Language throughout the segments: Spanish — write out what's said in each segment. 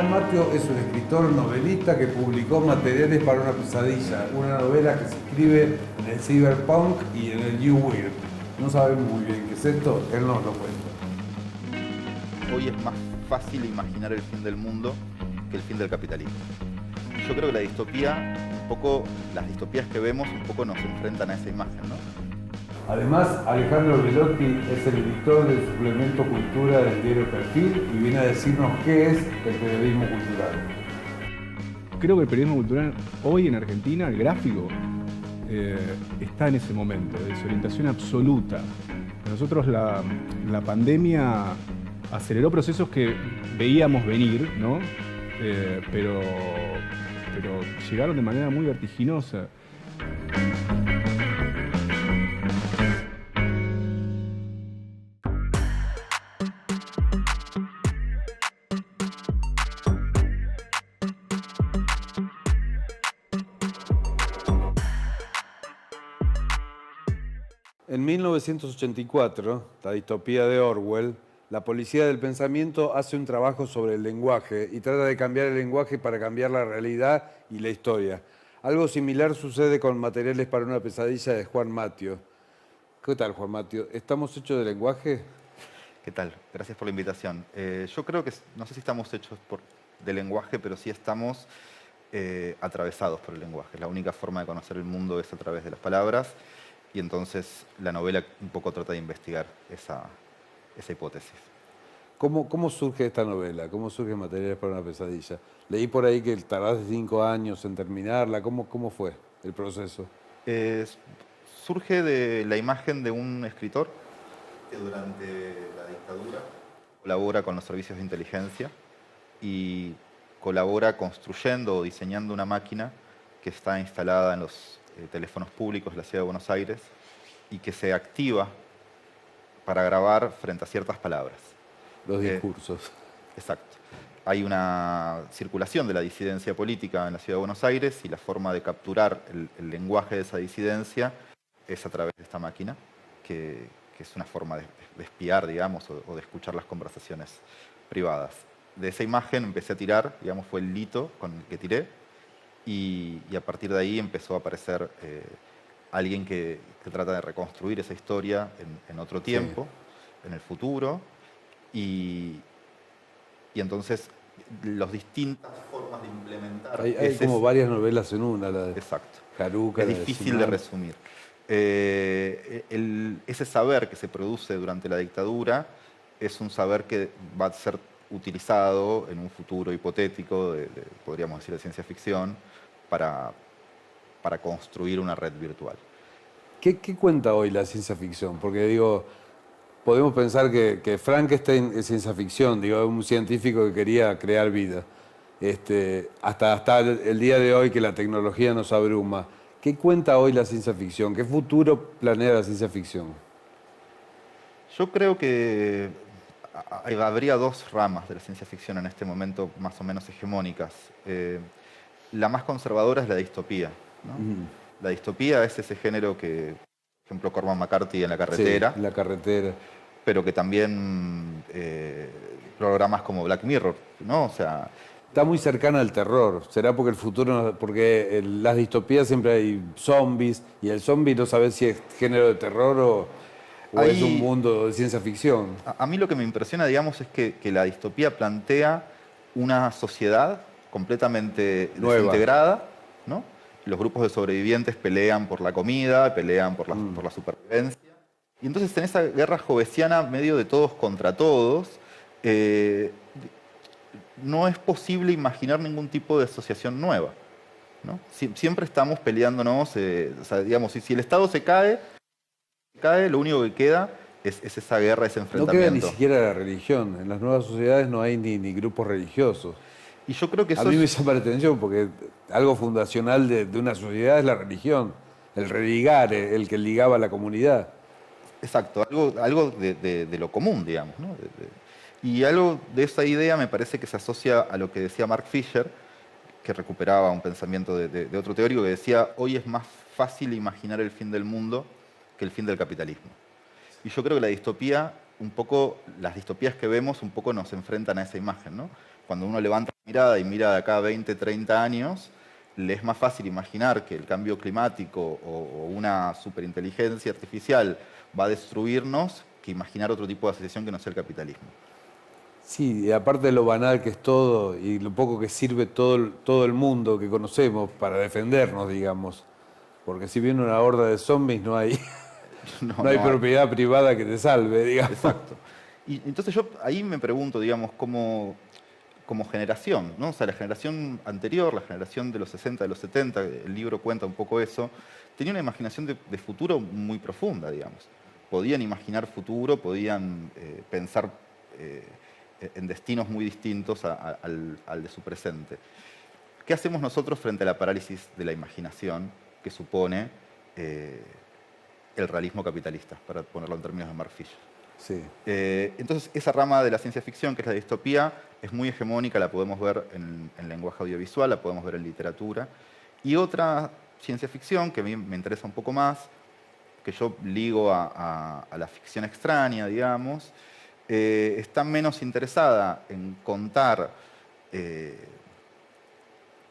Juan Matio es un escritor novelista que publicó Materiales para una pesadilla, una novela que se escribe en el cyberpunk y en el New Weird. No sabemos muy bien qué es esto, él nos lo cuenta. Hoy es más fácil imaginar el fin del mundo que el fin del capitalismo. Y yo creo que la distopía, un poco, las distopías que vemos un poco nos enfrentan a esa imagen, ¿no? Además, Alejandro Velotti es el editor del suplemento Cultura del diario Perfil y viene a decirnos qué es el periodismo cultural. Creo que el periodismo cultural hoy en Argentina, el gráfico, está en ese momento de desorientación absoluta. Nosotros la pandemia aceleró procesos que veíamos venir, ¿no? Pero llegaron de manera muy vertiginosa. En 1984, la distopía de Orwell, la policía del pensamiento hace un trabajo sobre el lenguaje y trata de cambiar el lenguaje para cambiar la realidad y la historia. Algo similar sucede con Materiales para una pesadilla de Juan Matio. ¿Qué tal, Juan Matio? ¿Estamos hechos de lenguaje? ¿Qué tal? Gracias por la invitación. Yo creo que, no sé si estamos hechos de lenguaje, pero sí estamos atravesados por el lenguaje. La única forma de conocer el mundo es a través de las palabras. Y entonces la novela un poco trata de investigar esa hipótesis. ¿Cómo surge esta novela? ¿Cómo surge Materiales para una pesadilla? Leí por ahí que tardaste 5 años en terminarla. ¿Cómo fue el proceso? Surge de la imagen de un escritor que durante la dictadura colabora con los servicios de inteligencia y colabora construyendo o diseñando una máquina que está instalada en los teléfonos públicos de la ciudad de Buenos Aires y que se activa para grabar frente a ciertas palabras. Los discursos. Exacto. Hay una circulación de la disidencia política en la ciudad de Buenos Aires y la forma de capturar el lenguaje de esa disidencia es a través de esta máquina, que es una forma de espiar, digamos, o de escuchar las conversaciones privadas. De esa imagen empecé a tirar, digamos, fue el hito con el que tiré, y a partir de ahí empezó a aparecer alguien que trata de reconstruir esa historia en otro tiempo, sí, en el futuro, y entonces las distintas formas de implementar... Hay como varias novelas en una, la de exacto. Jaruca. Es difícil de resumir. Ese saber que se produce durante la dictadura es un saber que va a ser utilizado en un futuro hipotético, podríamos decir de ciencia ficción, para construir una red virtual. ¿Qué cuenta hoy la ciencia ficción? Porque digo, podemos pensar que Frankenstein es ciencia ficción, digo, un científico que quería crear vida. Hasta el día de hoy que la tecnología nos abruma. ¿Qué cuenta hoy la ciencia ficción? ¿Qué futuro planea la ciencia ficción? Yo creo que habría dos ramas de la ciencia ficción en este momento más o menos hegemónicas. La más conservadora es la distopía, ¿no? La distopía es ese género que, por ejemplo, Cormac McCarthy en La carretera. Sí, La carretera. Pero que también programas como Black Mirror, ¿no? O sea... Está muy cercana al terror. ¿Será porque el futuro, porque en las distopías siempre hay zombies y el zombie no sabe si es género de terror o es un mundo de ciencia ficción? A mí lo que me impresiona, digamos, es que la distopía plantea una sociedad completamente desintegrada, ¿no? Los grupos de sobrevivientes pelean por la comida, pelean por la supervivencia. Y entonces en esa guerra jovesiana, medio de todos contra todos, no es posible imaginar ningún tipo de asociación nueva, ¿no? Siempre estamos peleándonos, o sea, digamos, si el Estado se cae, lo único que queda es esa guerra, ese enfrentamiento. No queda ni siquiera la religión. En las nuevas sociedades no hay ni grupos religiosos. Y yo creo que eso a mí me llama la atención porque algo fundacional de una sociedad es la religión, el religar, el que ligaba a la comunidad. Exacto, algo de lo común, digamos, ¿no? Y algo de esa idea me parece que se asocia a lo que decía Mark Fisher, que recuperaba un pensamiento de otro teórico que decía: hoy es más fácil imaginar el fin del mundo que el fin del capitalismo. Y yo creo que la distopía, un poco, las distopías que vemos un poco nos enfrentan a esa imagen, ¿no? Cuando uno levanta mirada y mira de acá a 20, 30 años, le es más fácil imaginar que el cambio climático o una superinteligencia artificial va a destruirnos que imaginar otro tipo de asociación que no sea el capitalismo. Sí, y aparte de lo banal que es todo y lo poco que sirve todo el mundo que conocemos para defendernos, digamos. Porque si viene una horda de zombies no hay, no hay No hay. propiedad privada que te salve, digamos. Exacto. Y entonces yo ahí me pregunto, digamos, como generación, ¿no? O sea, la generación anterior, la generación de los 60, de los 70, el libro cuenta un poco eso, tenía una imaginación de futuro muy profunda, digamos. Podían imaginar futuro, podían pensar en destinos muy distintos al de su presente. ¿Qué hacemos nosotros frente a la parálisis de la imaginación que supone el realismo capitalista, para ponerlo en términos de Mark Fisher? Sí. Entonces, esa rama de la ciencia ficción, que es la distopía, es muy hegemónica, la podemos ver en lenguaje audiovisual, la podemos ver en literatura. Y otra ciencia ficción que a mí me interesa un poco más, que yo ligo a la ficción extraña, digamos, está menos interesada en contar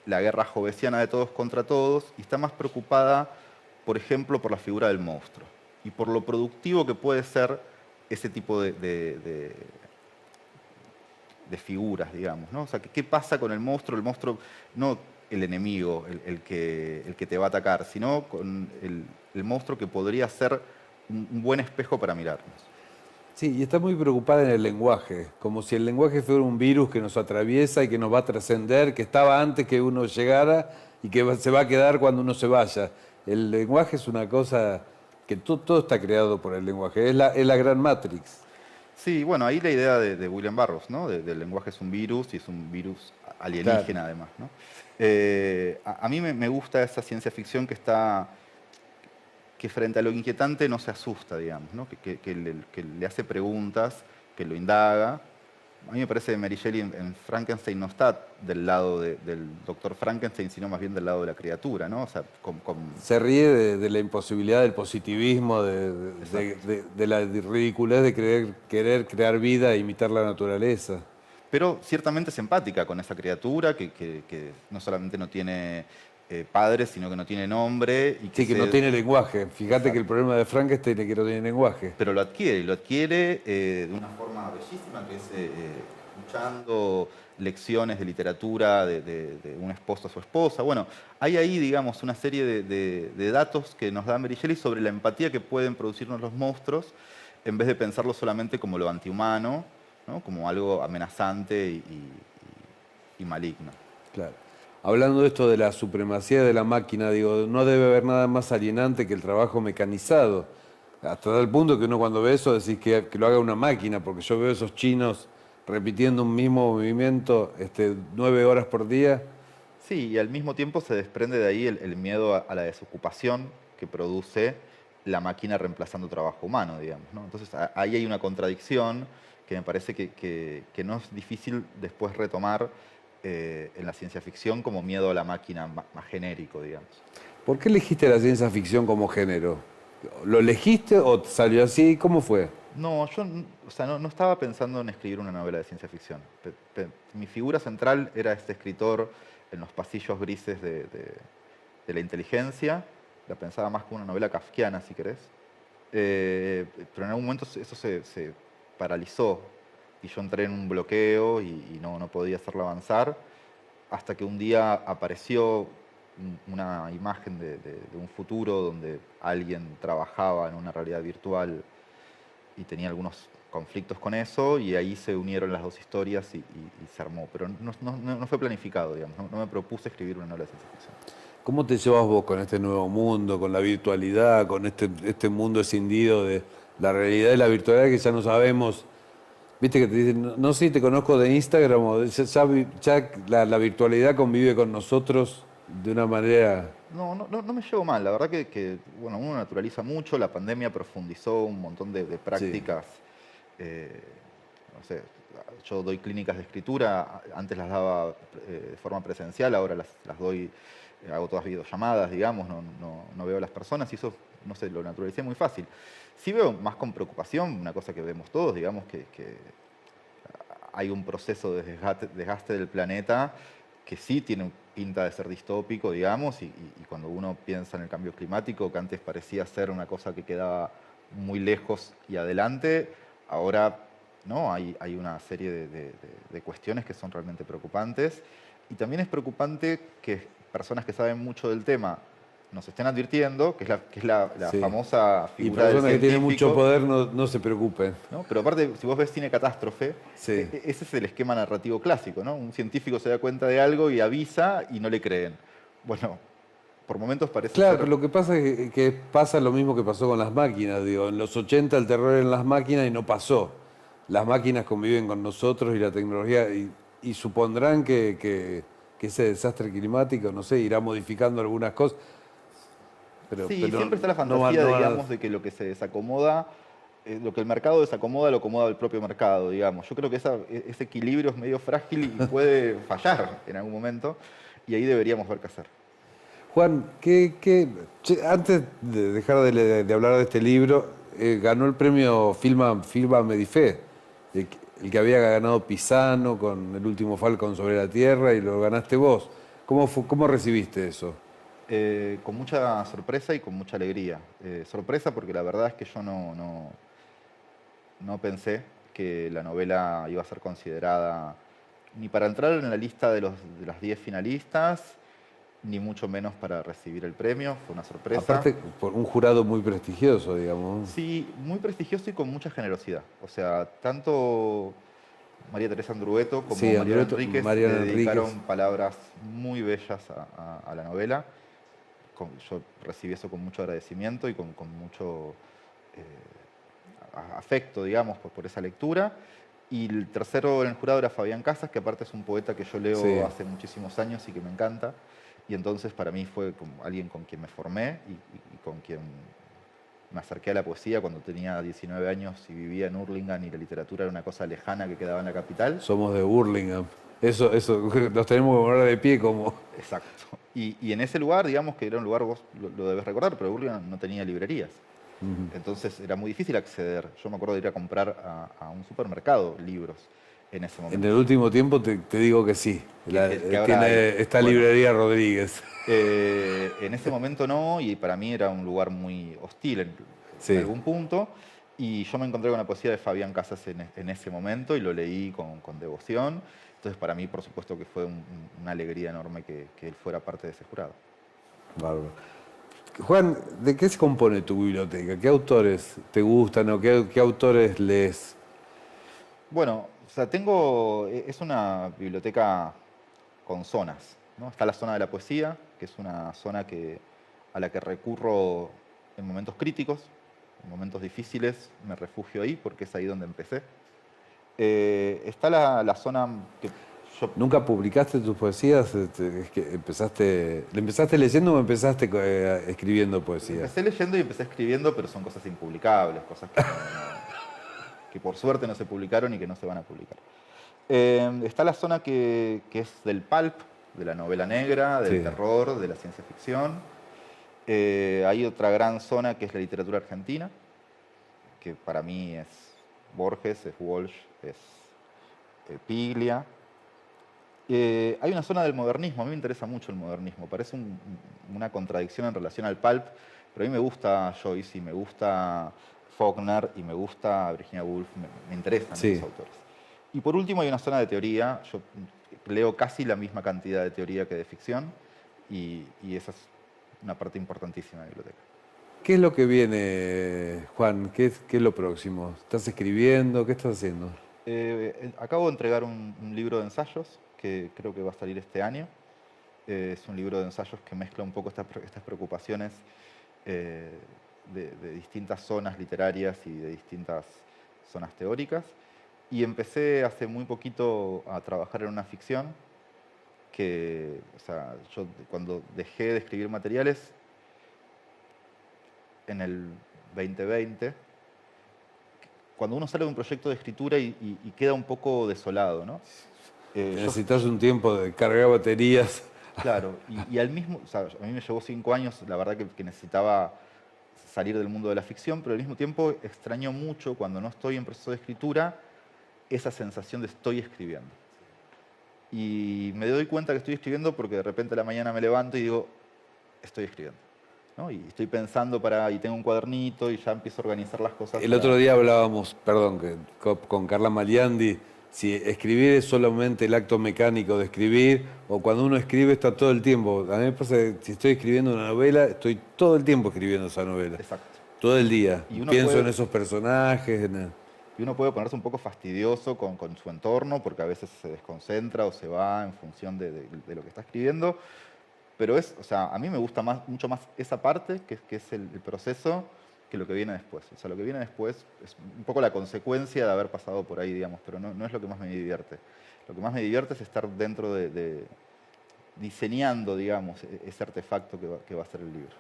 la guerra jovesiana de todos contra todos y está más preocupada, por ejemplo, por la figura del monstruo y por lo productivo que puede ser ese tipo de figuras, digamos, ¿no? O sea, ¿qué pasa con el monstruo? El monstruo, no el enemigo, el que te va a atacar, sino con el monstruo que podría ser un buen espejo para mirarnos. Sí, y está muy preocupada en el lenguaje, como si el lenguaje fuera un virus que nos atraviesa y que nos va a trascender, que estaba antes que uno llegara y que se va a quedar cuando uno se vaya. El lenguaje es una cosa que todo está creado por el lenguaje, es la gran Matrix. Sí, bueno, ahí la idea de William Burroughs, ¿no? Del lenguaje es un virus y es un virus alienígena, Claro. además, ¿no? A mí me gusta esa ciencia ficción que frente a lo inquietante no se asusta, digamos, ¿no? Que le hace preguntas, que lo indaga. A mí me parece que Mary Shelley en Frankenstein no está del lado del doctor Frankenstein, sino más bien del lado de la criatura, ¿no? O sea, Se ríe de la imposibilidad del positivismo, de la ridiculez de querer crear vida e imitar la naturaleza. pero ciertamente es empática con esa criatura que no solamente no tiene padres, sino que no tiene nombre. Sí, que no tiene lenguaje. Fíjate Exacto. que el problema de Frankenstein es que no tiene lenguaje. Pero lo adquiere, y lo adquiere de una forma bellísima, que es escuchando lecciones de literatura de un esposo a su esposa. Bueno, hay ahí, digamos, una serie de datos que nos da Mary Shelley sobre la empatía que pueden producirnos los monstruos, en vez de pensarlo solamente como lo antihumano, ¿no? Como algo amenazante y maligno. Claro. Hablando de esto de la supremacía de la máquina, digo, no debe haber nada más alienante que el trabajo mecanizado. Hasta tal punto que uno cuando ve eso decís que lo haga una máquina, porque yo veo esos chinos repitiendo un mismo movimiento 9 horas por día. Sí, y al mismo tiempo se desprende de ahí el miedo a la desocupación que produce la máquina reemplazando trabajo humano, digamos, ¿no? Entonces ahí hay una contradicción que me parece que no es difícil después retomar en la ciencia ficción como miedo a la máquina más genérico, digamos. ¿Por qué elegiste la ciencia ficción como género? ¿Lo elegiste o te salió así? ¿Cómo fue? No, yo o sea, no estaba pensando en escribir una novela de ciencia ficción. Mi figura central era este escritor en los pasillos grises de la inteligencia. La pensaba más como una novela kafkiana, si querés. Pero en algún momento eso se paralizó y yo entré en un bloqueo y no podía hacerlo avanzar, hasta que un día apareció una imagen de un futuro donde alguien trabajaba en una realidad virtual y tenía algunos conflictos con eso, y ahí se unieron las dos historias y se armó. Pero no fue planificado, digamos, no me propuse escribir una novela de ciencia ficción. ¿Cómo te llevas vos con este nuevo mundo, con la virtualidad, con este mundo escindido de la realidad y la virtualidad que ya no sabemos? Viste que te dicen, no sé si te conozco de Instagram o ya la virtualidad convive con nosotros de una manera... No me llevo mal, la verdad bueno, uno naturaliza mucho, la pandemia profundizó un montón de prácticas. No sé, yo doy clínicas de escritura, antes las daba de forma presencial, ahora las doy, hago todas videollamadas, digamos, no veo a las personas y eso, no sé, lo naturalicé muy fácil. Sí veo más con preocupación, una cosa que vemos todos, digamos, que hay un proceso de desgaste del planeta que sí tiene pinta de ser distópico, digamos, y cuando uno piensa en el cambio climático, que antes parecía ser una cosa que quedaba muy lejos y adelante, ahora ¿no? Hay una serie de cuestiones que son realmente preocupantes. Y también es preocupante que personas que saben mucho del tema nos estén advirtiendo, que es la Sí. famosa Y figura del personas que tienen científico, mucho poder no se preocupen. ¿no? Pero aparte, si vos ves cine catástrofe, Sí. ese es el esquema narrativo clásico, ¿no? Un científico se da cuenta de algo y avisa y no le creen. Bueno, por momentos parece Claro, ser... pero lo que pasa es que pasa lo mismo que pasó con las máquinas. Digo, en los 80 el terror en las máquinas y no pasó. Las máquinas conviven con nosotros y la tecnología y supondrán que ese desastre climático, no sé, irá modificando algunas cosas. Sí, pero siempre está la no fantasía, va- digamos, de que lo que se desacomoda, lo que el mercado desacomoda, lo acomoda el propio mercado, digamos. Yo creo que ese equilibrio es medio frágil y puede fallar en algún momento, y ahí deberíamos ver qué hacer. Juan, che, antes de dejar de hablar de este libro, ganó el premio Filma Medifé, el que había ganado Pisano con El último Falcon sobre la Tierra y lo ganaste vos. ¿Cómo recibiste eso? Con mucha sorpresa y con mucha alegría. Sorpresa porque la verdad es que yo no pensé que la novela iba a ser considerada ni para entrar en la lista de las 10 finalistas, ni mucho menos para recibir el premio. Fue una sorpresa. Aparte, por un jurado muy prestigioso, digamos. Sí, muy prestigioso y con mucha generosidad. O sea, tanto María Teresa Andrueto como Sí, Mariana Andrueto, Enríquez Mariana le dedicaron Enríquez. palabras muy bellas a la novela. Yo recibí eso con mucho agradecimiento y con mucho afecto, digamos, por esa lectura. Y el tercero en el jurado era Fabián Casas, que aparte es un poeta que yo leo Sí. hace muchísimos años y que me encanta. Y entonces para mí fue como alguien con quien me formé y con quien me acerqué a la poesía cuando tenía 19 años y vivía en Hurlingham y la literatura era una cosa lejana que quedaba en la capital. Somos de Burlingame. Eso, nos tenemos que poner de pie como... Exacto. Y en ese lugar, digamos que era un lugar, vos lo debes recordar, pero Hurlingham no tenía librerías. Entonces era muy difícil acceder. Yo me acuerdo de ir a comprar a un supermercado libros en ese momento. En el último tiempo te digo que sí. Que ahora Tiene hay. esta Bueno. librería Rodríguez. En ese momento no, y para mí era un lugar muy hostil Sí. en algún punto. Y yo me encontré con la poesía de Fabián Casas en ese momento y lo leí con devoción. Entonces para mí, por supuesto, que fue una alegría enorme que él fuera parte de ese jurado. Bárbaro. Juan, ¿de qué se compone tu biblioteca? ¿Qué autores te gustan o qué autores lees? Bueno, o sea, es una biblioteca con zonas, ¿no? Está la zona de la poesía, que es una zona a la que recurro en momentos críticos, en momentos difíciles, me refugio ahí porque es ahí donde empecé. Está la zona que yo ¿Nunca publicaste tus poesías? Es que ¿le empezaste leyendo o empezaste escribiendo poesía? empecé leyendo y empecé escribiendo, pero son cosas impublicables, cosas que por suerte no se publicaron y que no se van a publicar. Está la zona que es del pulp, de la novela negra, del Sí. terror, de la ciencia ficción. Hay otra gran zona que es la literatura argentina, que para mí es Borges, es Walsh, es Piglia. Hay una zona del modernismo, a mí me interesa mucho el modernismo, parece una contradicción en relación al pulp, pero a mí me gusta Joyce y me gusta Faulkner y me gusta Virginia Woolf, me interesan Sí. esos autores. Y por último hay una zona de teoría, yo leo casi la misma cantidad de teoría que de ficción y esa es una parte importantísima de la biblioteca. ¿Qué es lo que viene, Juan? ¿Qué es lo próximo? ¿Estás escribiendo? ¿Qué estás haciendo? Acabo de entregar un libro de ensayos que creo que va a salir este año. Es un libro de ensayos que mezcla un poco estas preocupaciones de distintas zonas literarias y de distintas zonas teóricas. Y empecé hace muy poquito a trabajar en una ficción que, o sea, yo cuando dejé de escribir materiales en el 2020, cuando uno sale de un proyecto de escritura y queda un poco desolado, ¿no? Yo- Necesitas un tiempo de cargar baterías. Claro, y al mismo, o sea, a mí me llevó 5 años, la verdad que necesitaba salir del mundo de la ficción, pero al mismo tiempo extraño mucho cuando no estoy en proceso de escritura, esa sensación de estoy escribiendo. Y me doy cuenta que estoy escribiendo porque de repente a la mañana me levanto y digo, estoy escribiendo, ¿no? Y estoy pensando y tengo un cuadernito y ya empiezo a organizar las cosas. El otro día hablábamos, perdón, con Carla Maliandi, si escribir es solamente el acto mecánico de escribir o cuando uno escribe está todo el tiempo. A mí me pasa que si estoy escribiendo una novela, estoy todo el tiempo escribiendo esa novela. Exacto. Todo el día. Y uno Pienso puede- en esos personajes. Y uno puede ponerse un poco fastidioso con su entorno porque a veces se desconcentra o se va en función de lo que está escribiendo. Pero o sea, a mí me gusta mucho más esa parte, que es el proceso, que lo que viene después. O sea, lo que viene después es un poco la consecuencia de haber pasado por ahí, digamos, pero no es lo que más me divierte. Lo que más me divierte es estar dentro diseñando, digamos, ese artefacto que va a ser el libro.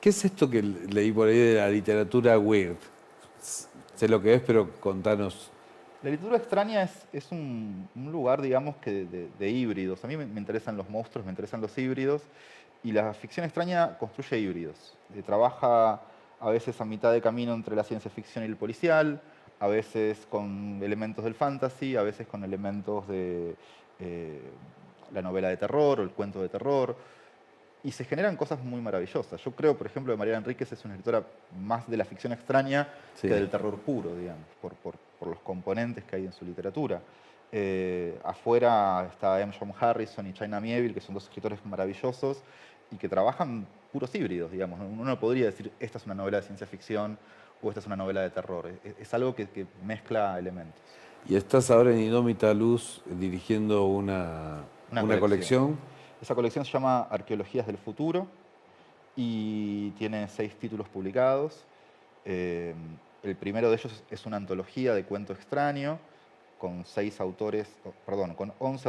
¿Qué es esto que leí por ahí de la literatura weird? Sé lo que es, pero contanos. La literatura extraña es un lugar, digamos, de híbridos. A mí me interesan los monstruos, me interesan los híbridos, y la ficción extraña construye híbridos. Trabaja a veces a mitad de camino entre la ciencia ficción y el policial, a veces con elementos del fantasy, a veces con elementos de la novela de terror o el cuento de terror. Y se generan cosas muy maravillosas. Yo creo, por ejemplo, que Mariana Enríquez es una escritora más de la ficción extraña Sí. que del terror puro, digamos, por los componentes que hay en su literatura. Afuera está M. John Harrison y China Miéville, que son dos escritores maravillosos y que trabajan puros híbridos, digamos. Uno no podría decir, esta es una novela de ciencia ficción o esta es una novela de terror. Es algo que mezcla elementos. Y estás ahora en Indómita Luz dirigiendo una colección. Esa colección se llama Arqueologías del Futuro y tiene 6 títulos publicados. El primero de ellos es una antología de cuento extraño con 11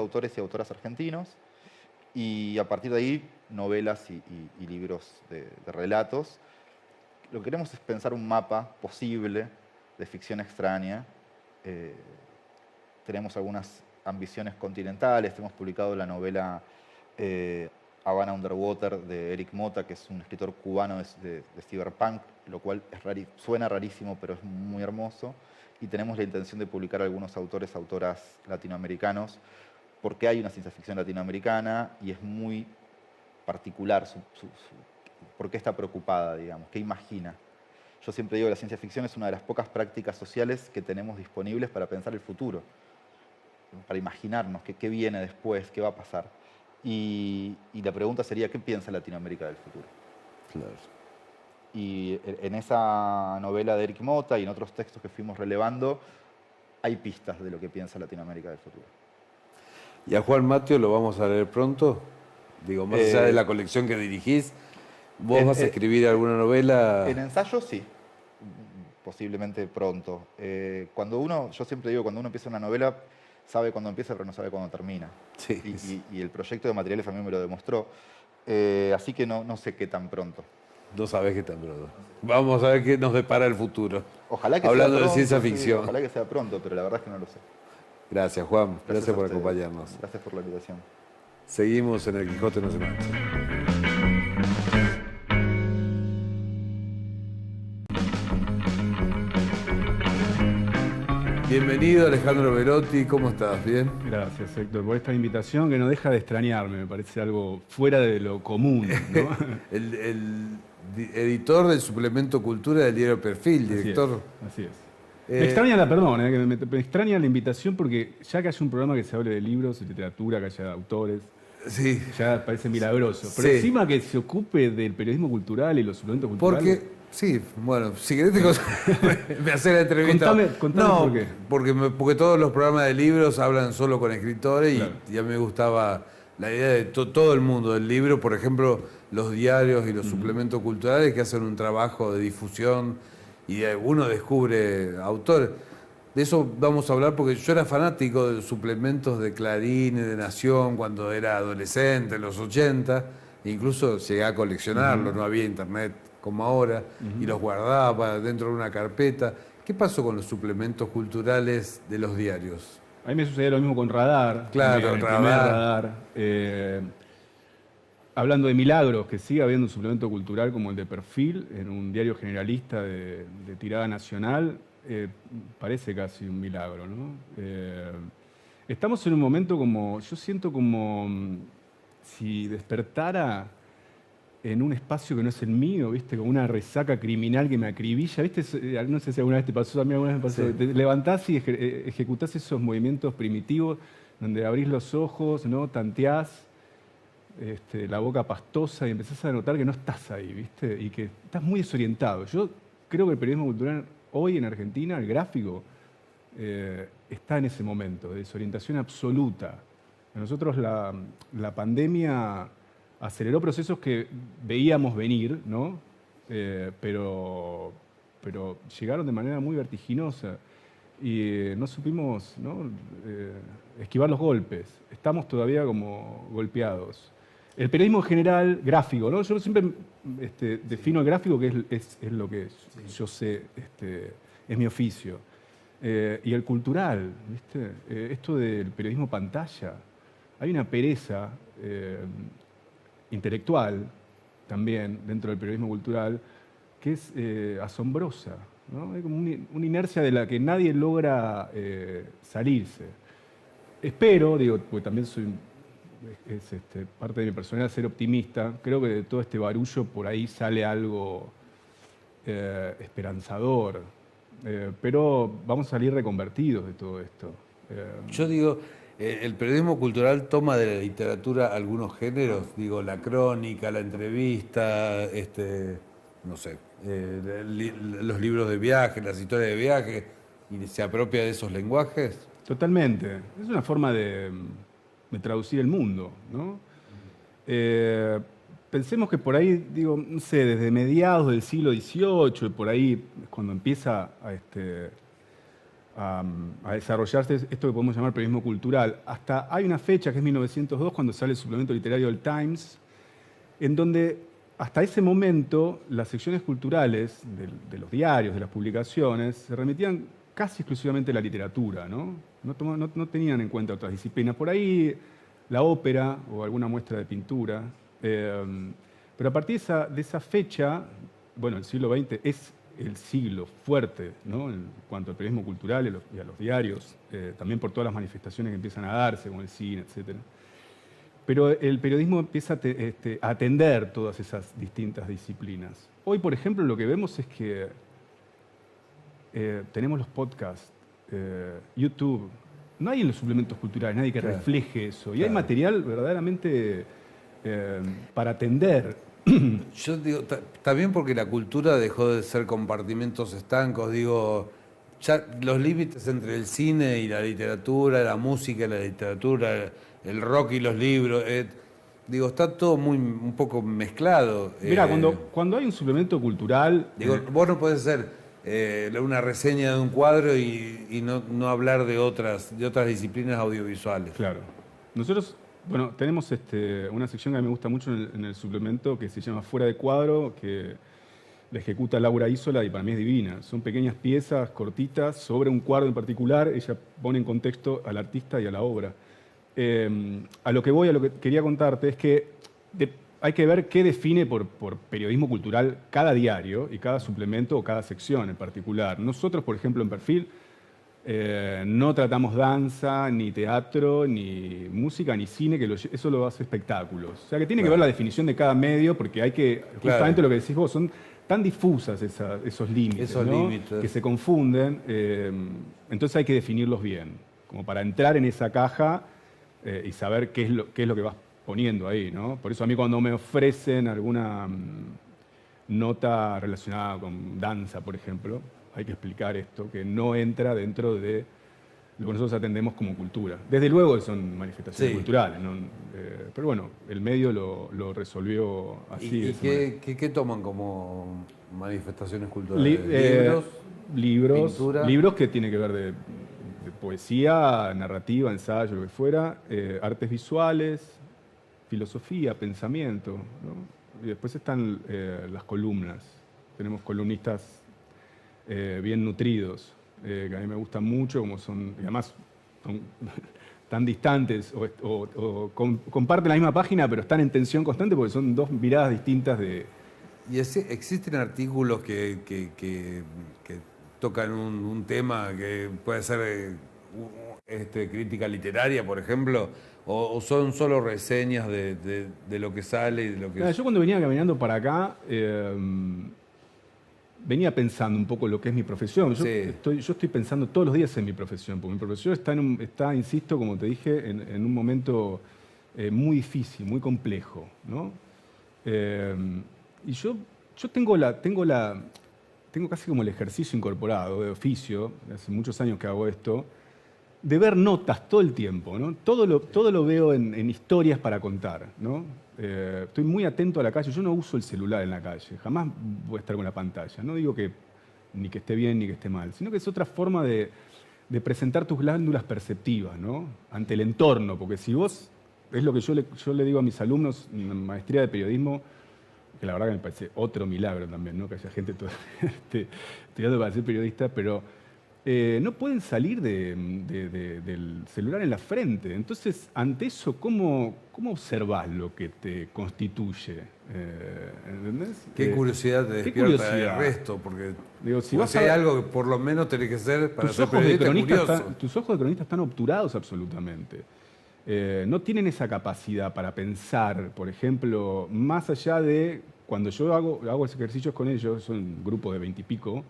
autores y autoras argentinos. Y a partir de ahí, novelas y libros de relatos. Lo que queremos es pensar un mapa posible de ficción extraña. Tenemos algunas ambiciones continentales. Hemos publicado la novela Havana Underwater de Eric Mota, que es un escritor cubano de cyberpunk, lo cual suena rarísimo, pero es muy hermoso. Y tenemos la intención de publicar algunos autoras latinoamericanos, porque hay una ciencia ficción latinoamericana y es muy particular por qué está preocupada, digamos, qué imagina. Yo siempre digo que la ciencia ficción es una de las pocas prácticas sociales que tenemos disponibles para pensar el futuro, para imaginarnos qué viene después, qué va a pasar. Y la pregunta sería, ¿qué piensa Latinoamérica del futuro? Claro. Y en esa novela de Eric Mota y en otros textos que fuimos relevando, hay pistas de lo que piensa Latinoamérica del futuro. ¿Y a Juan Mateo lo vamos a leer pronto? Digo, más allá de la colección que dirigís, ¿vos vas a escribir alguna novela? En ensayo, sí. Posiblemente pronto. Yo siempre digo, cuando uno empieza una novela, sabe cuándo empieza, pero no sabe cuándo termina. Sí. Y el proyecto de materiales a mí me lo demostró. Así que no sé qué tan pronto. No sabés qué tan pronto. Vamos a ver qué nos depara el futuro. Ojalá que Hablando sea pronto, de ciencia sí, ficción. ojalá que sea pronto, pero la verdad es que no lo sé. Gracias, Juan. Gracias a por ustedes. acompañarnos. Gracias por la invitación. Seguimos en El Quijote no se mancha. Bienvenido, Alejandro Velotti. ¿Cómo estás? ¿Bien? Gracias, Héctor, por esta invitación que no deja de extrañarme. Me parece algo fuera de lo común, ¿no? El editor del suplemento Cultura del diario Perfil, director. Así es. Me extraña me extraña la invitación porque ya que haya un programa que se hable de libros, de literatura, que haya autores, Sí. ya parece milagroso. Pero Sí. encima que se ocupe del periodismo cultural y los suplementos culturales. Porque, sí, bueno, si querés me hace la entrevista. Contame no, por qué. Porque todos los programas de libros hablan solo con escritores Claro. y a mí me gustaba la idea de todo el mundo del libro, por ejemplo, los diarios y los suplementos culturales que hacen un trabajo de difusión y uno descubre autores. De eso vamos a hablar porque yo era fanático de suplementos de Clarín y de Nación cuando era adolescente, en los 80, e incluso llegué a coleccionarlos, no había internet como ahora, y los guardaba dentro de una carpeta. ¿Qué pasó con los suplementos culturales de los diarios? A mí me sucedió lo mismo con Radar. Claro, con el Radar. primer Radar. Hablando de milagros, que sigue habiendo un suplemento cultural como el de Perfil, en un diario generalista de tirada nacional, parece casi un milagro, ¿no? Estamos en un momento como, yo siento como si despertara en un espacio que no es el mío, ¿viste? Como una resaca criminal que me acribilla, ¿viste? No sé si alguna vez te pasó, a mí alguna vez me pasó. Sí. Te levantás y ejecutás esos movimientos primitivos donde abrís los ojos, ¿no? Tanteás la boca pastosa y empezás a notar que no estás ahí, ¿viste? Y que estás muy desorientado. Yo creo que el periodismo cultural hoy en Argentina, el gráfico, está en ese momento de desorientación absoluta. A nosotros la pandemia aceleró procesos que veíamos venir, ¿no? Pero llegaron de manera muy vertiginosa y no supimos, ¿no? Esquivar los golpes. Estamos todavía como golpeados. El periodismo en general, gráfico, ¿no? Yo siempre defino el gráfico, que es lo que yo sé, es mi oficio. Y el cultural, ¿viste? Esto del periodismo pantalla. Hay una pereza intelectual también dentro del periodismo cultural que es asombrosa, ¿no? Hay como una inercia de la que nadie logra salirse. Espero, digo, porque también es parte de mi personalidad ser optimista, creo que de todo este barullo por ahí sale algo esperanzador, pero vamos a salir reconvertidos de todo esto. Yo digo, el periodismo cultural toma de la literatura algunos géneros, digo, la crónica, la entrevista, no sé, los libros de viaje, las historias de viaje, y se apropia de esos lenguajes. Totalmente. Es una forma de traducir el mundo, ¿no? Pensemos que por ahí, digo, no sé, desde mediados del siglo XVIII, por ahí es cuando empieza a desarrollarse esto que podemos llamar periodismo cultural. Hasta hay una fecha, que es 1902, cuando sale el suplemento literario del Times, en donde hasta ese momento las secciones culturales de los diarios, de las publicaciones, se remitían casi exclusivamente a la literatura, ¿no? No tenían en cuenta otras disciplinas. Por ahí la ópera o alguna muestra de pintura. Pero a partir de esa fecha, bueno, el siglo XX es el siglo fuerte, ¿no? En cuanto al periodismo cultural y a los diarios, también por todas las manifestaciones que empiezan a darse, como el cine, etc. Pero el periodismo empieza a atender todas esas distintas disciplinas. Hoy, por ejemplo, lo que vemos es que tenemos los podcasts, YouTube. No hay en los suplementos culturales nadie que refleje eso. Y hay material verdaderamente para atender. Yo digo, también porque la cultura dejó de ser compartimentos estancos, digo, ya los límites entre el cine y la literatura, la música y la literatura, el rock y los libros, digo, está todo un poco mezclado. Mirá, cuando hay un suplemento cultural... Digo, vos no podés hacer una reseña de un cuadro y no hablar de otras disciplinas audiovisuales. Claro. Nosotros, bueno, tenemos una sección que a mí me gusta mucho en el suplemento que se llama Fuera de Cuadro, que la ejecuta Laura Isola y para mí es divina. Son pequeñas piezas cortitas sobre un cuadro en particular. Ella pone en contexto al artista y a la obra. A lo que quería contarte es que hay que ver qué define por periodismo cultural cada diario y cada suplemento o cada sección en particular. Nosotros, por ejemplo, en Perfil, no tratamos danza, ni teatro, ni música, ni cine, que eso lo hace espectáculos. O sea que tiene que ver la definición de cada medio, porque hay que, justamente lo que decís vos, son tan difusas esos límites, ¿no? Que se confunden, entonces hay que definirlos bien, como para entrar en esa caja y saber qué es lo que vas poniendo ahí, ¿no? Por eso a mí cuando me ofrecen alguna nota relacionada con danza, por ejemplo, hay que explicar esto, que no entra dentro de lo que nosotros atendemos como cultura. Desde luego son manifestaciones culturales, ¿no? Pero bueno, el medio lo resolvió así. ¿Y qué toman como manifestaciones culturales? Libros, pintura. Libros que tienen que ver de poesía, narrativa, ensayo, lo que fuera, artes visuales, filosofía, pensamiento, ¿no? Y después están las columnas. Tenemos columnistas bien nutridos, que a mí me gustan mucho, como son, y además son tan distantes o comparten la misma página, pero están en tensión constante porque son dos miradas distintas de... ¿Y existen artículos que tocan un tema que puede ser crítica literaria, por ejemplo, o son solo reseñas de lo que sale y de lo que... Yo cuando venía caminando para acá, venía pensando un poco lo que es mi profesión. Yo estoy pensando todos los días en mi profesión, porque mi profesión está, insisto, como te dije, en un momento muy difícil, muy complejo, ¿no? Y yo tengo casi como el ejercicio incorporado de oficio, hace muchos años que hago esto, de ver notas todo el tiempo, ¿no? Todo lo veo en historias para contar, ¿no? Estoy muy atento a la calle. Yo no uso el celular en la calle. Jamás voy a estar con la pantalla. No digo que ni que esté bien ni que esté mal, sino que es otra forma de presentar tus glándulas perceptivas, ¿no? Ante el entorno. Porque si vos, es lo que yo le digo a mis alumnos en maestría de periodismo, que la verdad que me parece otro milagro también, ¿no? Que haya gente estudiando para ser periodista, pero no pueden salir del celular en la frente. Entonces, ante eso, ¿cómo observás lo que te constituye? ¿Entendés? Qué curiosidad te despierta el resto, porque digo, si hay algo que por lo menos tenés que ser para ser periodista curioso. Tus ojos de cronista están obturados absolutamente. No tienen esa capacidad para pensar, por ejemplo, más allá de cuando yo hago ejercicios con ellos, son un grupo de 20 y pico,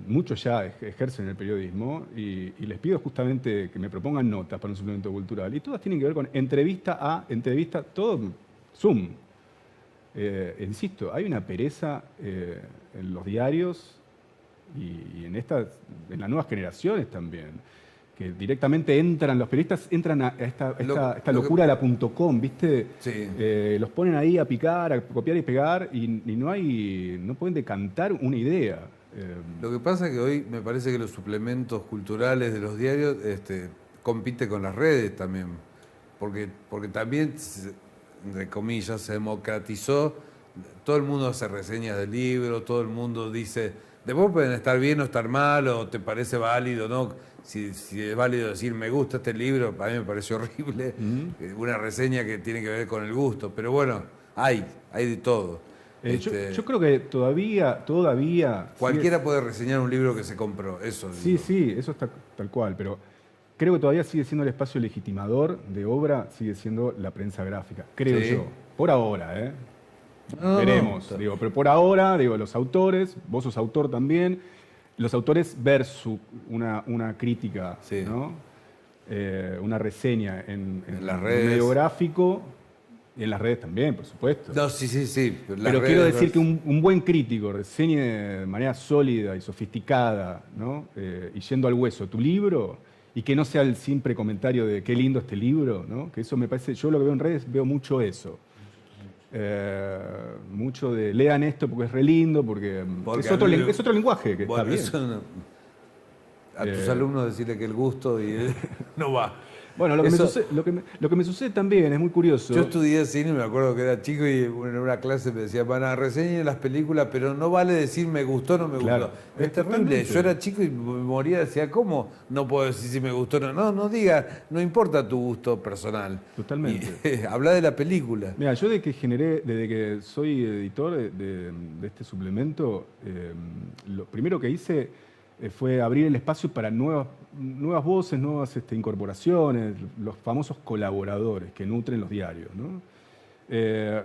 muchos ya ejercen el periodismo y les pido justamente que me propongan notas para un suplemento cultural. Y todas tienen que ver con entrevista, todo Zoom. Insisto, hay una pereza en los diarios y en las nuevas generaciones también, que directamente los periodistas entran a esta locura de la .com, ¿viste? Sí. Los ponen ahí a picar, a copiar y pegar y no pueden decantar una idea. Lo que pasa es que hoy me parece que los suplementos culturales de los diarios compiten con las redes también, porque también, entre comillas, se democratizó, todo el mundo hace reseñas del libro, todo el mundo dice, después pueden estar bien o estar mal, o te parece válido, ¿no? Si es válido decir, me gusta este libro, para mí me pareció horrible, una reseña que tiene que ver con el gusto, pero bueno, hay de todo. Yo creo que todavía... Cualquiera puede reseñar un libro que se compró, eso. Sí, sí, eso está tal cual, pero creo que todavía sigue siendo el espacio legitimador de obra, sigue siendo la prensa gráfica, creo yo. Por ahora, ¿eh? Veremos, digo, pero por ahora, digo, los autores, vos sos autor también, los autores ver una crítica, ¿no? Una reseña en las un redes, medio gráfico. Y en las redes también, por supuesto. No, sí. Pero quiero decir que un buen crítico reseñe de manera sólida y sofisticada, ¿no? Y yendo al hueso tu libro, y que no sea el simple comentario de qué lindo este libro, ¿no? Que eso me parece, yo lo que veo en redes, veo mucho eso. Mucho de lean esto porque es re lindo, porque es otro lenguaje que está bien. A tus alumnos decirle que el gusto no va. Bueno, lo que me sucede también es muy curioso. Yo estudié cine, me acuerdo que era chico y en una clase me decía, van a reseñar las películas, pero no vale decir me gustó o no me gustó. Es terrible. Totalmente. Yo era chico y me moría, decía, ¿cómo no puedo decir si me gustó o no? No diga, no importa tu gusto personal. Totalmente. Habla de la película. Mira, yo desde que soy editor de este suplemento, lo primero que hice fue abrir el espacio para nuevas voces, nuevas incorporaciones, los famosos colaboradores que nutren los diarios, ¿no?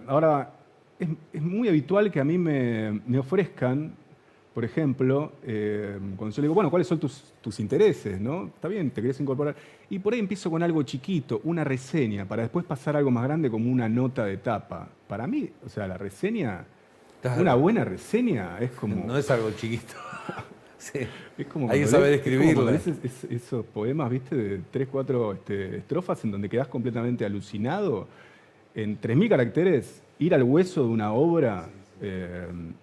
Ahora, es muy habitual que a mí me ofrezcan, por ejemplo, cuando yo le digo, bueno, ¿cuáles son tus intereses? ¿No? Está bien, te querés incorporar. Y por ahí empiezo con algo chiquito, una reseña, para después pasar a algo más grande como una nota de tapa. Para mí, o sea, la reseña, una buena reseña es como... No es algo chiquito. Sí. Es como hay que saber escribirla. Esos poemas, ¿viste? De 3, 4 estrofas en donde quedás completamente alucinado. En 3.000 caracteres, ir al hueso de una obra,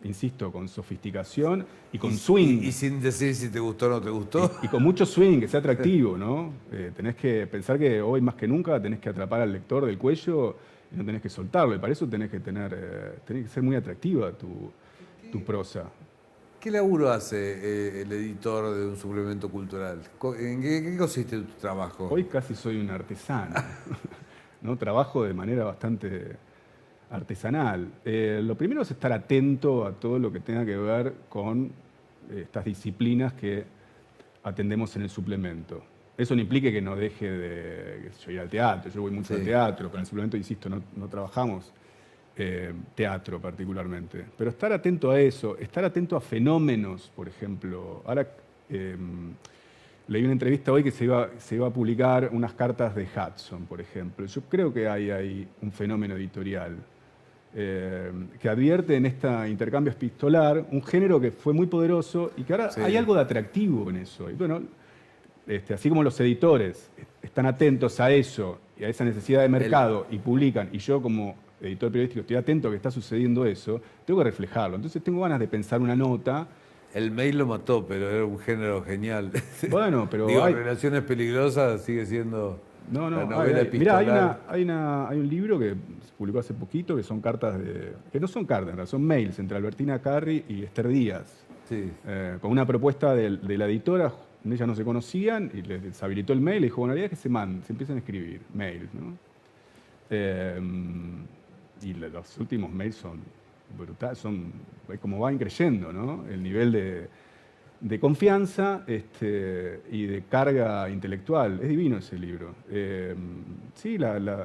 insisto, con sofisticación y con swing. Y sin decir si te gustó o no te gustó. Y con mucho swing, que sea atractivo, ¿no? Tenés que pensar que hoy más que nunca tenés que atrapar al lector del cuello y no tenés que soltarlo. Y para eso tenés que ser muy atractiva tu prosa. ¿Qué laburo hace el editor de un suplemento cultural? ¿En qué consiste tu trabajo? Hoy casi soy un artesano, ¿no? Trabajo de manera bastante artesanal. Lo primero es estar atento a todo lo que tenga que ver con estas disciplinas que atendemos en el suplemento. Eso no implica que no deje de qué sé yo, ir al teatro. Yo voy mucho al teatro, pero en el suplemento, insisto, no trabajamos teatro particularmente. Pero estar atento a eso, estar atento a fenómenos, por ejemplo. Ahora leí una entrevista hoy que se iba a publicar unas cartas de Hudson, por ejemplo. Yo creo que hay ahí un fenómeno editorial que advierte en este intercambio epistolar un género que fue muy poderoso y que ahora hay algo de atractivo en eso. Y bueno, así como los editores están atentos a eso y a esa necesidad de mercado y publican, y yo como editor periodístico estoy atento a que está sucediendo eso, tengo que reflejarlo. Entonces tengo ganas de pensar una nota. El mail lo mató, pero era un género genial. Bueno, pero digo, Relaciones Peligrosas sigue siendo la novela epistolar. Mirá, hay un libro que se publicó hace poquito que son cartas que no son cartas, son mails entre Albertina Carri y Esther Díaz. Sí. Con una propuesta de la editora. Ellas no se conocían y les habilitó el mail y dijo, bueno, la idea es que se empiecen a escribir mails, ¿no? Y los últimos mails son brutales, es como van creyendo, ¿no? El nivel de confianza y de carga intelectual. Es divino ese libro. Sí,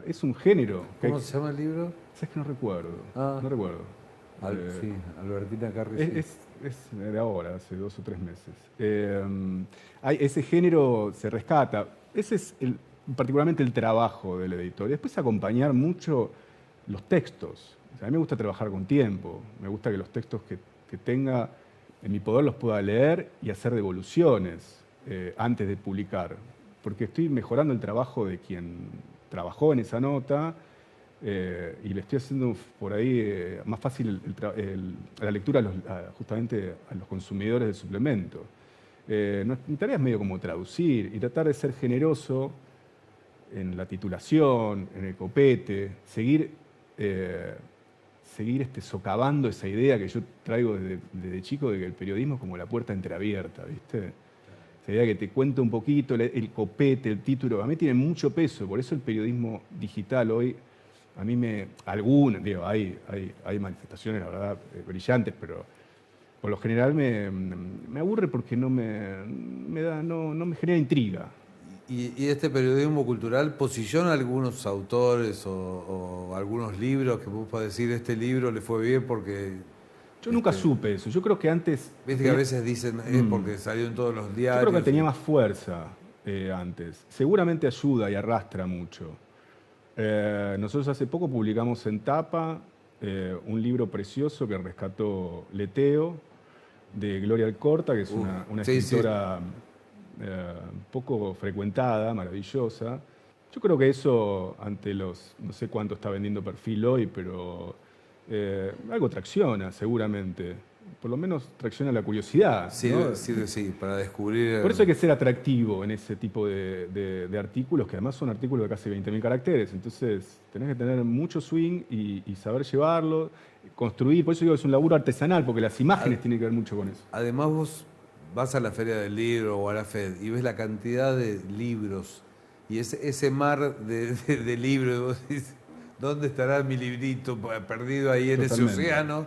es un género. ¿Cómo se llama el libro? ¿Sabes que no recuerdo? No recuerdo. Sí, Albertina Carri. Es de ahora, hace 2 o 3 meses. Ese género se rescata. Ese es particularmente el trabajo del editor. Y después acompañar mucho los textos. O sea, a mí me gusta trabajar con tiempo. Me gusta que los textos que tenga en mi poder los pueda leer y hacer devoluciones antes de publicar. Porque estoy mejorando el trabajo de quien trabajó en esa nota. Y le estoy haciendo por ahí más fácil la lectura justamente a los consumidores del suplemento. Mi tarea es medio como traducir y tratar de ser generoso en la titulación, en el copete, seguir socavando esa idea que yo traigo desde chico de que el periodismo es como la puerta entreabierta, ¿viste? Esa idea que te cuenta un poquito, el copete, el título, a mí tiene mucho peso, por eso el periodismo digital hoy. A mí hay manifestaciones, la verdad, brillantes, pero por lo general me aburre porque no me genera intriga. ¿Y este periodismo cultural posiciona algunos autores o algunos libros que vos podés decir, este libro le fue bien porque... Yo nunca supe eso. Yo creo que antes... Viste que a veces dicen es porque salió en todos los diarios. Yo creo que tenía más fuerza antes. Seguramente ayuda y arrastra mucho. Nosotros hace poco publicamos en tapa un libro precioso que rescató Leteo, de Gloria Alcorta, que es una escritora poco frecuentada, maravillosa. Yo creo que eso, ante los... no sé cuánto está vendiendo Perfil hoy, pero algo tracciona seguramente. Por lo menos tracciona la curiosidad. Sí, ¿no? sí, para descubrir... Por eso hay que ser atractivo en ese tipo de artículos, que además son artículos de casi 20.000 caracteres. Entonces tenés que tener mucho swing y saber llevarlo, construir. Por eso digo que es un laburo artesanal, porque las imágenes tienen que ver mucho con eso. Además vos vas a la Feria del Libro o a la FED y ves la cantidad de libros y ese mar de libros. Y vos dices, ¿dónde estará mi librito perdido ahí en ese océano?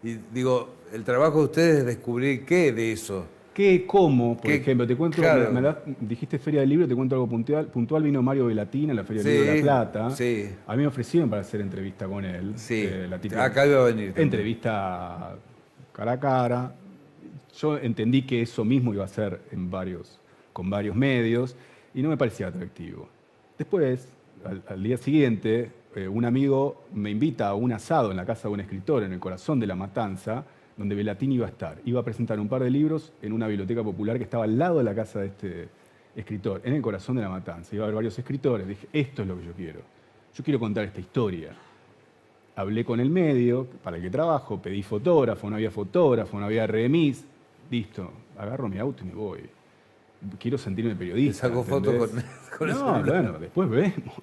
Y digo, el trabajo de ustedes es descubrir qué de eso. ¿Qué, cómo? Por ejemplo, te cuento, claro. Dijiste Feria del Libro, te cuento algo puntual. Vino Mario Velatina en la Feria del Libro de La Plata. Sí. A mí me ofrecieron para hacer entrevista con él. Sí. Acá iba a venir. Entrevista cara a cara. Yo entendí que eso mismo iba a ser con varios medios y no me parecía atractivo. Después, al día siguiente, un amigo me invita a un asado en la casa de un escritor, en el corazón de La Matanza, donde Velatín iba a estar. Iba a presentar un par de libros en una biblioteca popular que estaba al lado de la casa de este escritor, en el corazón de La Matanza. Iba a haber varios escritores. Dije, esto es lo que yo quiero. Yo quiero contar esta historia. Hablé con el medio para el que trabajo, pedí fotógrafo, no había remis. Listo, agarro mi auto y me voy. Quiero sentirme periodista. ¿Te saco fotos con eso? No, bueno, después vemos.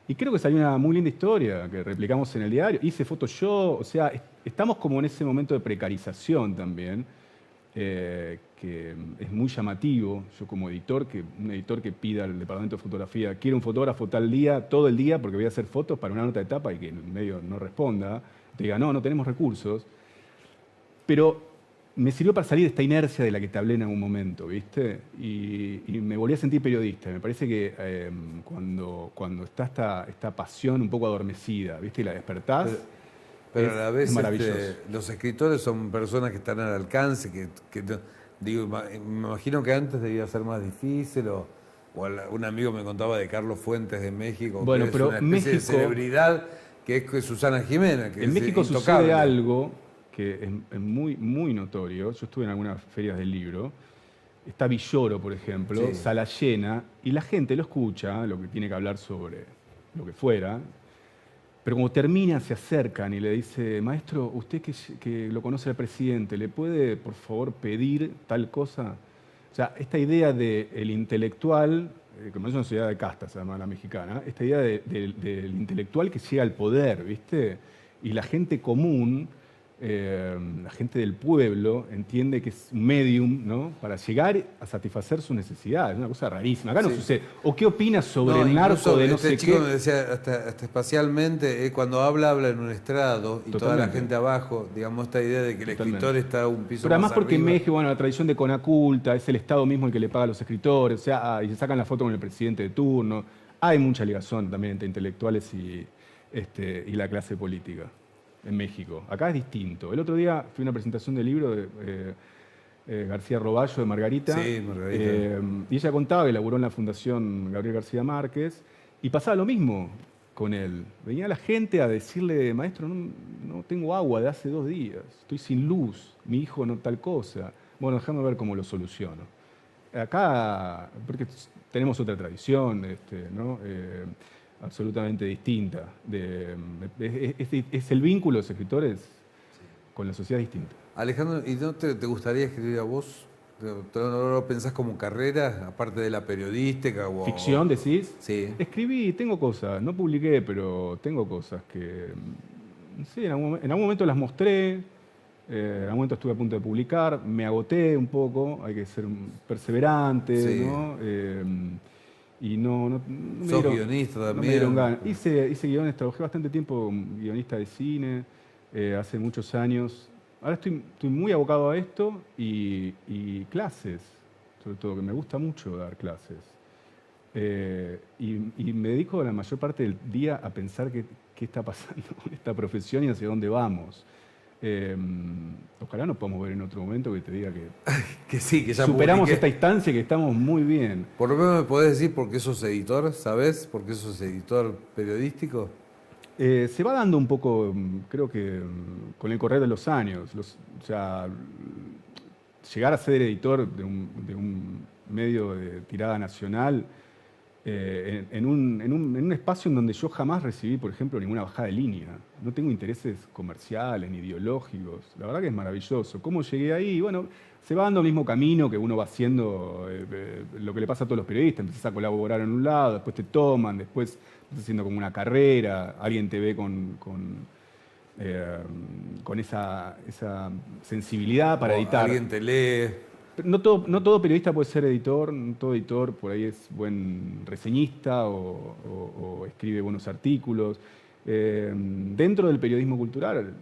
Y creo que salió una muy linda historia que replicamos en el diario. Hice fotos yo, o sea, estamos como en ese momento de precarización también, que es muy llamativo. Yo como editor, un editor que pida al departamento de fotografía, quiero un fotógrafo tal día, todo el día, porque voy a hacer fotos para una nota de tapa y que en medio no responda, te diga, no tenemos recursos. Pero me sirvió para salir de esta inercia de la que te hablé en algún momento, ¿viste? Y me volví a sentir periodista. Me parece que cuando está esta pasión un poco adormecida, ¿viste? Y la despertás, pero a la vez maravilloso. los escritores son personas que están al alcance, digo, me imagino que antes debía ser más difícil, un amigo me contaba de Carlos Fuentes de México, bueno, que es pero una especie de celebridad, que es Susana Jiménez, que en es México intocable. sucede algo que es muy, muy notorio. Yo estuve en algunas ferias del libro. Está Villoro, por ejemplo, Sí. sala llena, y la gente lo escucha, lo que tiene que hablar sobre lo que fuera, pero cuando termina se acercan y le dice, maestro, usted que lo conoce al presidente, ¿le puede, por favor, pedir tal cosa? O sea, esta idea del intelectual, como es una sociedad de castas, se llama la mexicana, esta idea del intelectual que llega al poder, ¿viste? Y la gente común, la gente del pueblo, entiende que es un medium, ¿no? Para llegar a satisfacer sus necesidades. Es una cosa rarísima. Acá no Sí. sucede. ¿O qué opinas sobre el incluso narco de no este sé chico qué? me decía, hasta espacialmente, cuando habla en un estrado y toda la Totalmente. gente abajo, digamos, esta idea de que el Totalmente. escritor está un piso Pero además más porque en arriba. México, bueno, la tradición de Conaculta, es el Estado mismo el que le paga a los escritores, o sea, y se sacan la foto con el presidente de turno. Hay mucha ligación también entre intelectuales y la clase política en México. Acá es distinto. El otro día fui a una presentación del libro de García Roballo, de Margarita. Sí, Margarita. Y ella contaba que laburó en la Fundación Gabriel García Márquez y pasaba lo mismo con él. Venía la gente a decirle, maestro, no tengo agua de hace 2 días, estoy sin luz, mi hijo no tal cosa. Bueno, déjame ver cómo lo soluciono. Acá, porque tenemos otra tradición, ¿no? Absolutamente distinta. Es el vínculo de los escritores con la sociedad distinta. Alejandro, ¿y no te gustaría escribir a vos? ¿No lo pensás como carrera, aparte de la periodística? ¿Ficción decís? Sí. Escribí, tengo cosas, no publiqué, pero tengo cosas que, no sé, en algún momento las mostré, en algún momento estuve a punto de publicar, me agoté un poco, hay que ser perseverante, Sí. ¿no? Y no me Sos dieron- guionista no me también. dieron ganas. Hice guiones, trabajé bastante tiempo como guionista de cine, hace muchos años. Ahora estoy muy abocado a esto y clases, sobre todo, que me gusta mucho dar clases. Y me dedico la mayor parte del día a pensar qué está pasando con esta profesión y hacia dónde vamos. Ojalá nos podamos ver en otro momento que te diga que Que sí, que ya superamos publiqué. esta instancia y que estamos muy bien. Por lo menos me podés decir por qué sos editor, ¿sabés? ¿Por qué sos editor periodístico? Se va dando un poco, creo que con el correr de los años. O sea, llegar a ser editor de un medio de tirada nacional en un espacio en donde yo jamás recibí, por ejemplo, ninguna bajada de línea. No tengo intereses comerciales ni ideológicos. La verdad que es maravilloso. ¿Cómo llegué ahí? Bueno, se va dando el mismo camino que uno va haciendo, lo que le pasa a todos los periodistas. Empiezas a colaborar en un lado, después te toman, después estás haciendo como una carrera, alguien te ve con esa sensibilidad para O editar. alguien te lee. Pero no todo periodista puede ser editor, no todo editor por ahí es buen reseñista o escribe buenos artículos. Dentro del periodismo cultural,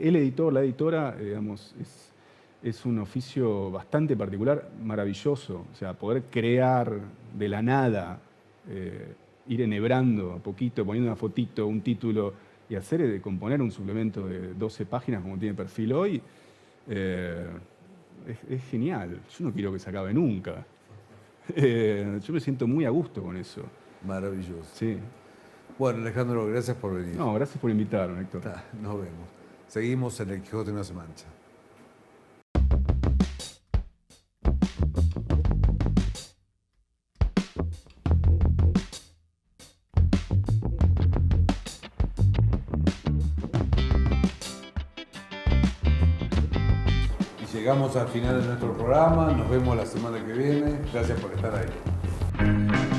el editor, la editora, digamos, es un oficio bastante particular, maravilloso. O sea, poder crear de la nada, ir enhebrando a poquito, poniendo una fotito, un título, y componer un suplemento de 12 páginas como tiene Perfil hoy, es genial. Yo no quiero que se acabe nunca. Yo me siento muy a gusto con eso. Maravilloso. Sí. Bueno, Alejandro, gracias por venir. No, gracias por invitarme, Héctor. Nos vemos. Seguimos en El Quijote no se mancha. Y llegamos al final de nuestro programa. Nos vemos la semana que viene. Gracias por estar ahí.